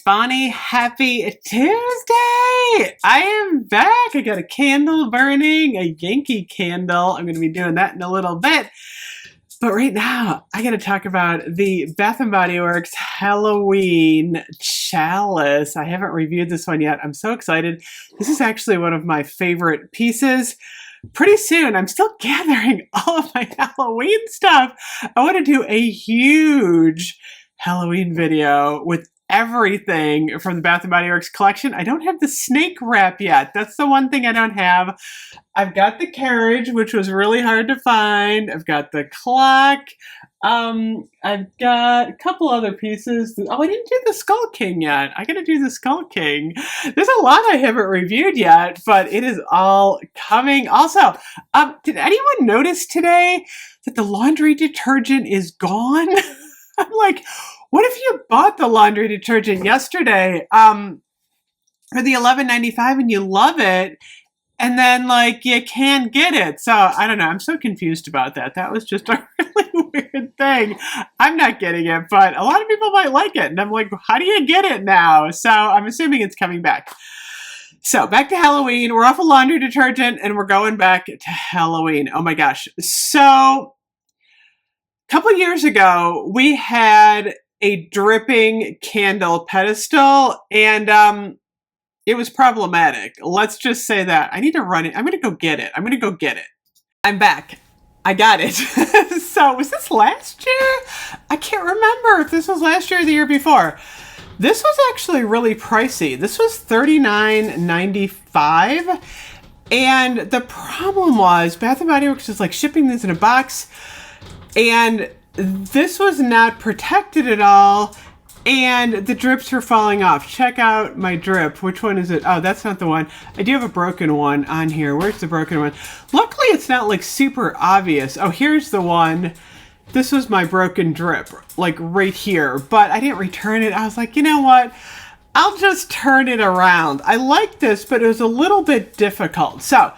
Bonnie. Happy Tuesday! I am back. I got a candle burning, a Yankee candle. I'm going to be doing that in a little bit. But right now, I got to talk about the Bath & Body Works Halloween Chalice. I haven't reviewed this one yet. I'm so excited. This is actually one of my favorite pieces. Pretty soon, I'm still gathering all of my Halloween stuff. I want to do a huge Halloween video with everything from the Bath & Body Works collection. I don't have the snake wrap yet. That's the one thing I don't have. I've got the carriage, which was really hard to find. I've got the clock. I've got a couple other pieces. Oh, I didn't do the Skull King yet. I gotta do the Skull King. There's a lot I haven't reviewed yet, but it is all coming. Also, did anyone notice today that the laundry detergent is gone? I'm like, what if you bought the laundry detergent yesterday for the $11.95 and you love it, and then like you can't get it? So I don't know. I'm so confused about that. That was just a really weird thing. I'm not getting it, but a lot of people might like it. And I'm like, how do you get it now? So I'm assuming it's coming back. So back to Halloween. We're off of laundry detergent and we're going back to Halloween. Oh my gosh. So a couple years ago, we had a dripping candle pedestal, and it was problematic. Let's just say that. I need to run it. I'm going to go get it. I'm back. I got it. So was this last year? I can't remember if this was last year or the year before. This was actually really pricey. This was $39.95. And the problem was Bath & Body Works is like shipping these in a box, and this was not protected at all, and the drips were falling off. Check out my drip. Which one is it? Oh, that's not the one. I do have a broken one on here. Where's the broken one? Luckily, it's not like super obvious. Oh, here's the one. This was my broken drip, like right here, but I didn't return it. I was like, you know what? I'll just turn it around. I like this, but it was a little bit difficult. So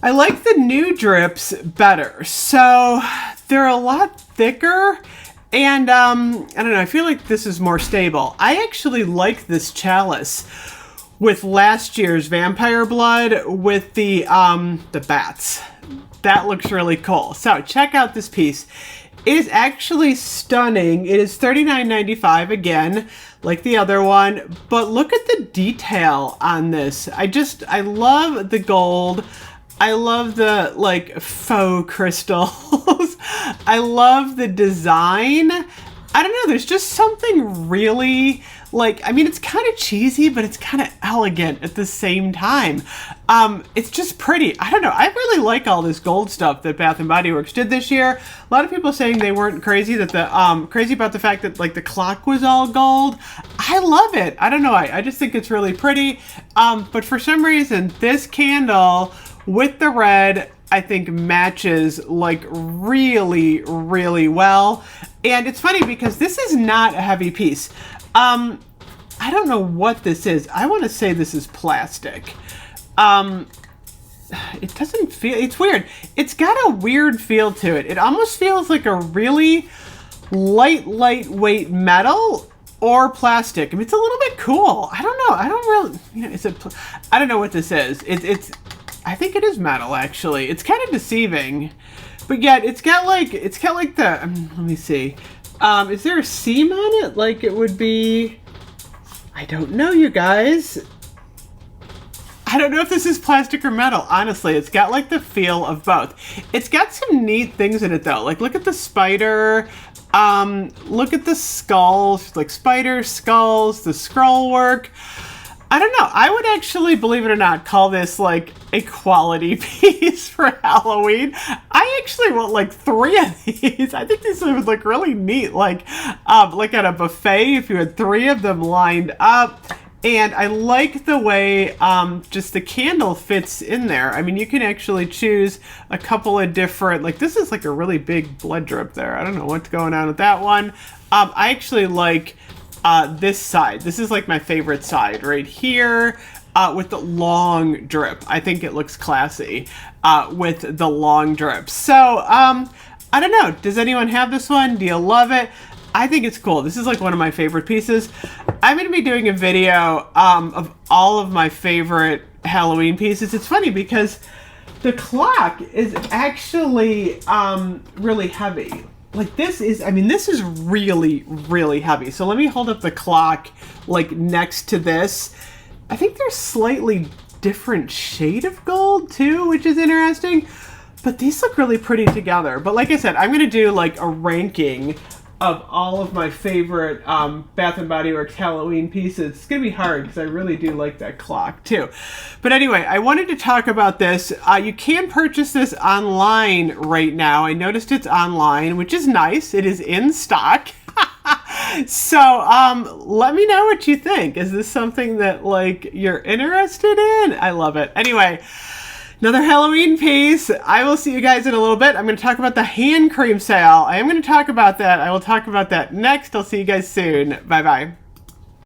I like the new drips better. So they're a lot thicker, and I don't know, I feel like this is more stable. I actually like this Chalice with last year's vampire blood with the bats. That looks really cool. So check out this piece. It is actually stunning. It is $39.95 again, like the other one, but look at the detail on this. I love the gold. I love the like faux crystals. I love the design. I don't know, there's just something really like, I mean, it's kind of cheesy, but it's kind of elegant at the same time. It's just pretty. I don't know. I really like all this gold stuff that Bath & Body Works did this year. A lot of people saying they weren't crazy, that the crazy about the fact that like the clock was all gold. I love it. I don't know. I just think it's really pretty. But for some reason, this candle with the red, I think matches like really, really well. And it's funny because this is not a heavy piece. I don't know what this is. I want to say this is plastic. It doesn't feel, it's weird. It's got a weird feel to it. It almost feels like a really lightweight metal or plastic. I mean, it's a little bit cool. I don't know. I don't really, you know, I don't know what this is. I think it is metal, actually. It's kind of deceiving, but yet it's got like the, let me see. Is there a seam on it? Like it would be, I don't know, you guys. I don't know if this is plastic or metal. Honestly, it's got like the feel of both. It's got some neat things in it though. Like look at the spider. Look at the skulls, like spider skulls, the scroll work. I don't know. I would actually, believe it or not, call this like a quality piece for Halloween. I actually want like 3 of these. I think these would look really neat, like at a buffet if you had 3 of them lined up. And I like the way just the candle fits in there. I mean, you can actually choose a couple of different, like this is like a really big blood drip there. I don't know what's going on with that one. I actually like this side. This is like my favorite side right here with the long drip. I think it looks classy with the long drip. So I don't know. Does anyone have this one? Do you love it? I think it's cool. This is like one of my favorite pieces. I'm going to be doing a video of all of my favorite Halloween pieces. It's funny because the clock is actually really heavy. Like this is, I mean, this is really, really heavy. So let me hold up the clock like next to this. I think there's slightly different shade of gold too, which is interesting. But these look really pretty together. But like I said, I'm going to do like a ranking of all of my favorite Bath & Body Works Halloween pieces. It's going to be hard because I really do like that clock too. But anyway, I wanted to talk about this. You can purchase this online right now. I noticed it's online, which is nice. It is in stock. So let me know what you think. Is this something that like you're interested in? I love it. Anyway, another Halloween piece. I will see you guys in a little bit. I'm going to talk about the hand cream sale. I am going to talk about that. I will talk about that next. I'll see you guys soon. Bye-bye.